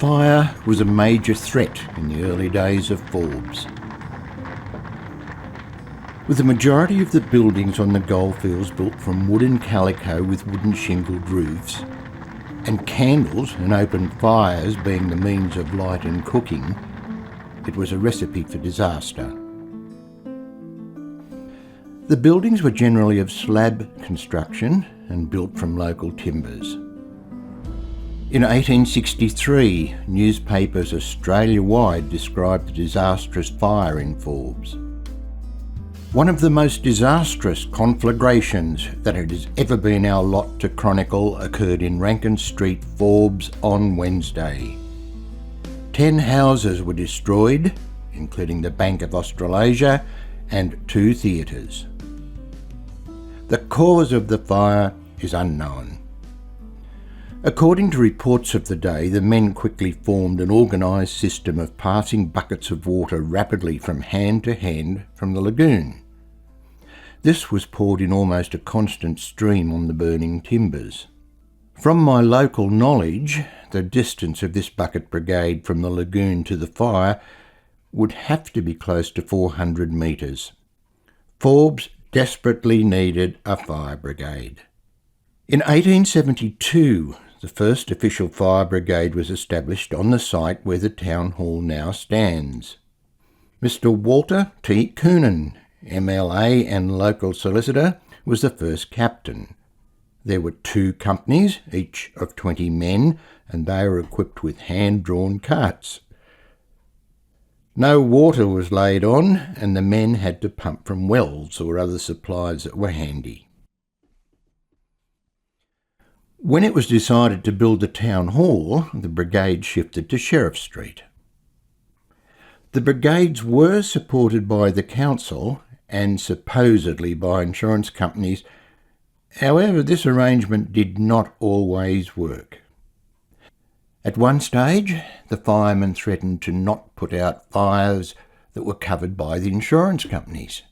Fire was a major threat in the early days of Forbes. With the majority of the buildings on the goldfields built from wood and calico with wooden shingled roofs, and candles and open fires being the means of light and cooking, it was a recipe for disaster. The buildings were generally of slab construction and built from local timbers. In 1863, newspapers Australia-wide described the disastrous fire in Forbes. One of the most disastrous conflagrations that it has ever been our lot to chronicle occurred in Rankin Street, Forbes, on Wednesday. 10 houses were destroyed, including the Bank of Australasia and 2 theatres. The cause of the fire is unknown. According to reports of the day, the men quickly formed an organised system of passing buckets of water rapidly from hand to hand from the lagoon. This was poured in almost a constant stream on the burning timbers. From my local knowledge, the distance of this bucket brigade from the lagoon to the fire would have to be close to 400 metres. Forbes desperately needed a fire brigade. In 1872, the first official fire brigade was established on the site where the town hall now stands. Mr. Walter T. Coonan, MLA and local solicitor, was the first captain. There were 2 companies, each of 20 men, and they were equipped with hand-drawn carts. No water was laid on, and the men had to pump from wells or other supplies that were handy. When it was decided to build the town hall, the brigade shifted to Sheriff Street. The brigades were supported by the council and supposedly by insurance companies. However, this arrangement did not always work. At one stage, the firemen threatened to not put out fires that were covered by the insurance companies.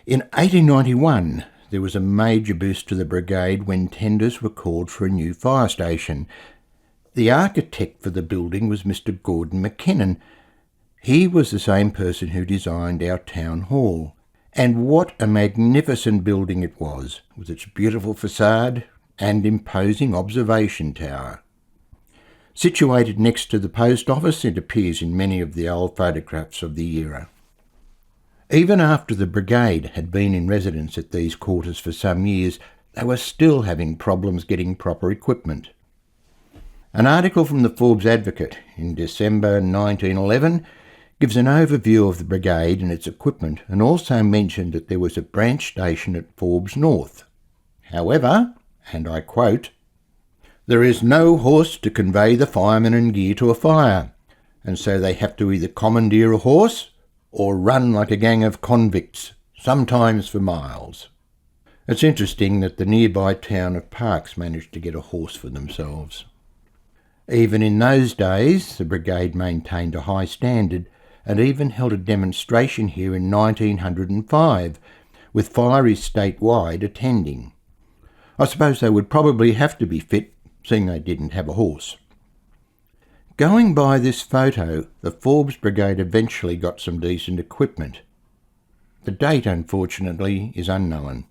In 1891, there was a major boost to the brigade when tenders were called for a new fire station. The architect for the building was Mr. Gordon McKinnon. He was the same person who designed our town hall. And what a magnificent building it was, with its beautiful facade and imposing observation tower. Situated next to the post office, it appears in many of the old photographs of the era. Even after the brigade had been in residence at these quarters for some years, they were still having problems getting proper equipment. An article from the Forbes Advocate in December 1911 gives an overview of the brigade and its equipment, and also mentioned that there was a branch station at Forbes North. However, and I quote, "There is no horse to convey the firemen and gear to a fire, and so they have to either commandeer a horse or run like a gang of convicts, sometimes for miles." It's interesting that the nearby town of Parkes managed to get a horse for themselves. Even in those days, the brigade maintained a high standard and even held a demonstration here in 1905, with fireys statewide attending. I suppose they would probably have to be fit, seeing they didn't have a horse. Going by this photo, the Forbes Brigade eventually got some decent equipment. The date, unfortunately, is unknown.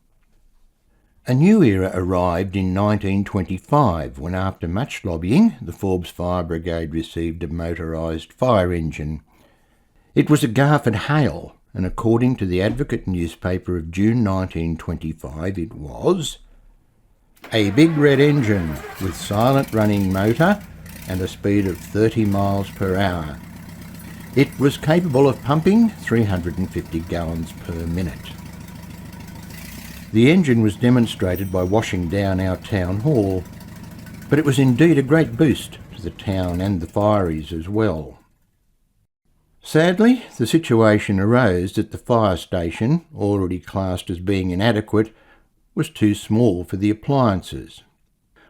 A new era arrived in 1925 when, after much lobbying, the Forbes Fire Brigade received a motorised fire engine. It was a Garford Hale, and according to the Advocate newspaper of June 1925, it was a big red engine with silent running motor and a speed of 30 miles per hour. It was capable of pumping 350 gallons per minute. The engine was demonstrated by washing down our town hall, but it was indeed a great boost to the town and the fireys as well. Sadly, the situation arose that the fire station, already classed as being inadequate, was too small for the appliances.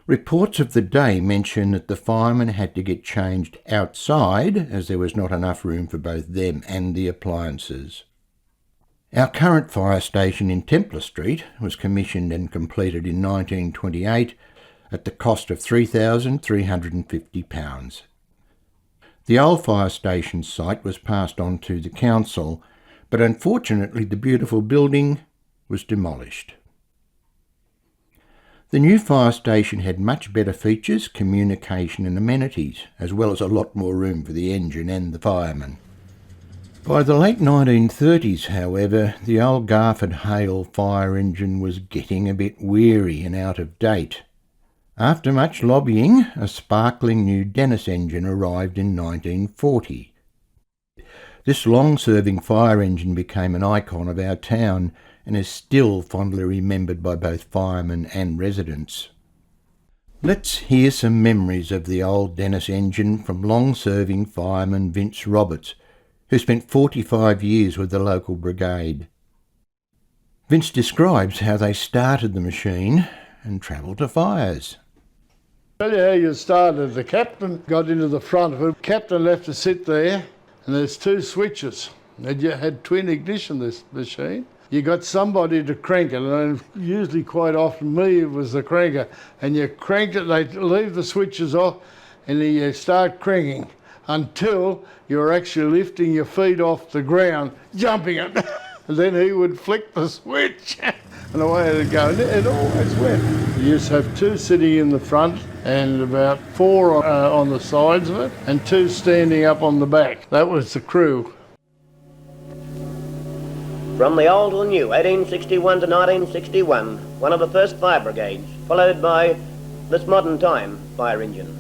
Reports of the day mention that the firemen had to get changed outside as there was not enough room for both them and the appliances. Our current fire station in Templar Street was commissioned and completed in 1928 at the cost of £3,350. The old fire station site was passed on to the council, but unfortunately the beautiful building was demolished. The new fire station had much better features, communication and amenities, as well as a lot more room for the engine and the firemen. By the late 1930s, however, the old Garford Hale fire engine was getting a bit weary and out of date. After much lobbying, a sparkling new Dennis engine arrived in 1940. This long-serving fire engine became an icon of our town and is still fondly remembered by both firemen and residents. Let's hear some memories of the old Dennis engine from long-serving fireman Vince Roberts, who spent 45 years with the local brigade. Vince describes how they started the machine and travelled to fires. Tell you how you started. The captain got into the front of it. The captain left to sit there, and there's two switches. And you had twin ignition, this machine. You got somebody to crank it, and usually quite often me was the cranker. And you cranked it, they leave the switches off, and then you start cranking until you're actually lifting your feet off the ground, jumping it. And then he would flick the switch, and away it'd go. It always went. You used to have two sitting in the front, and about four on the sides of it, and two standing up on the back. That was the crew. From the old to the new, 1861 to 1961, one of the first fire brigades, followed by this modern time fire engine.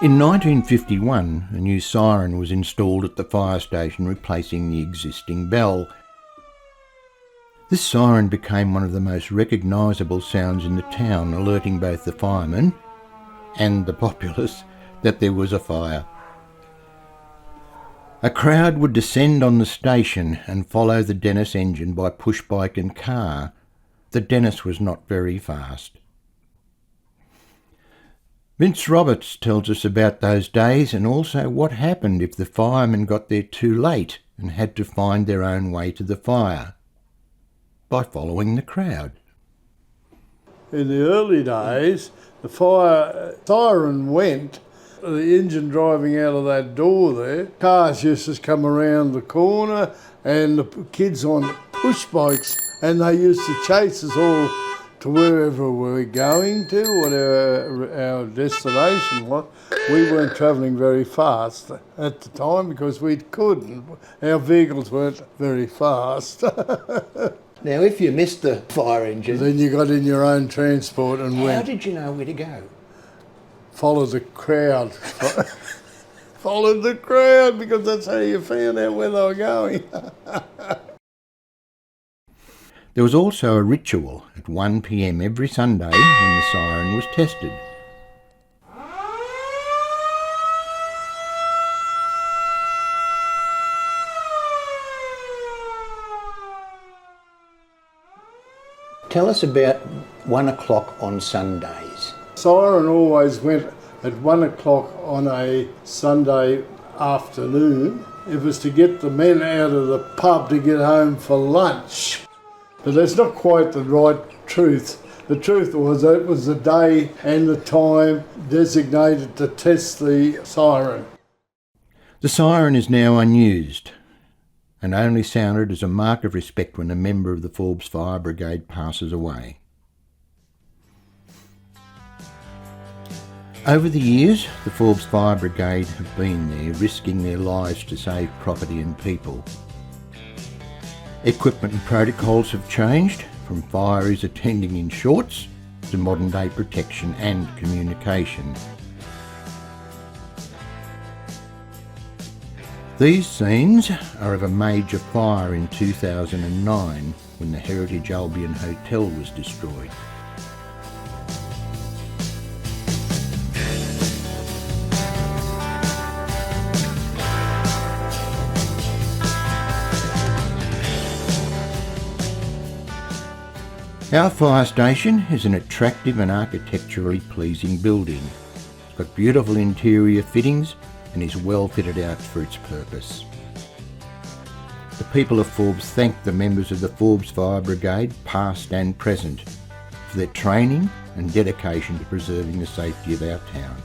In 1951, a new siren was installed at the fire station, replacing the existing bell. This siren became one of the most recognisable sounds in the town, alerting both the firemen and the populace that there was a fire. A crowd would descend on the station and follow the Dennis engine by push bike and car. The Dennis was not very fast. Vince Roberts tells us about those days and also what happened if the firemen got there too late and had to find their own way to the fire by following the crowd. In the early days, the fire siren went, the engine driving out of that door there, cars used to come around the corner and the kids on push bikes, and they used to chase us all to wherever we were going to, whatever our destination was. We weren't travelling very fast at the time because we couldn't. Our vehicles weren't very fast. Now, if you missed the fire engine, Then you got in your own transport and how went. did you know where to go? Follow the crowd. Followed the crowd because that's how you found out where they were going. There was also a ritual at 1 p.m. every Sunday when the siren was tested. Tell us about 1 o'clock on Sundays. Siren always went at 1 o'clock on a Sunday afternoon. It was to get the men out of the pub to get home for lunch. But that's not quite the right truth. The truth was that it was the day and the time designated to test the siren. The siren is now unused and only sounded as a mark of respect when a member of the Forbes Fire Brigade passes away. Over the years, the Forbes Fire Brigade have been there, risking their lives to save property and people. Equipment and protocols have changed, from fireys attending in shorts to modern day protection and communication. These scenes are of a major fire in 2009 when the Heritage Albion Hotel was destroyed. Our fire station is an attractive and architecturally pleasing building. It's got beautiful interior fittings and is well fitted out for its purpose. The people of Forbes thank the members of the Forbes Fire Brigade, past and present, for their training and dedication to preserving the safety of our town.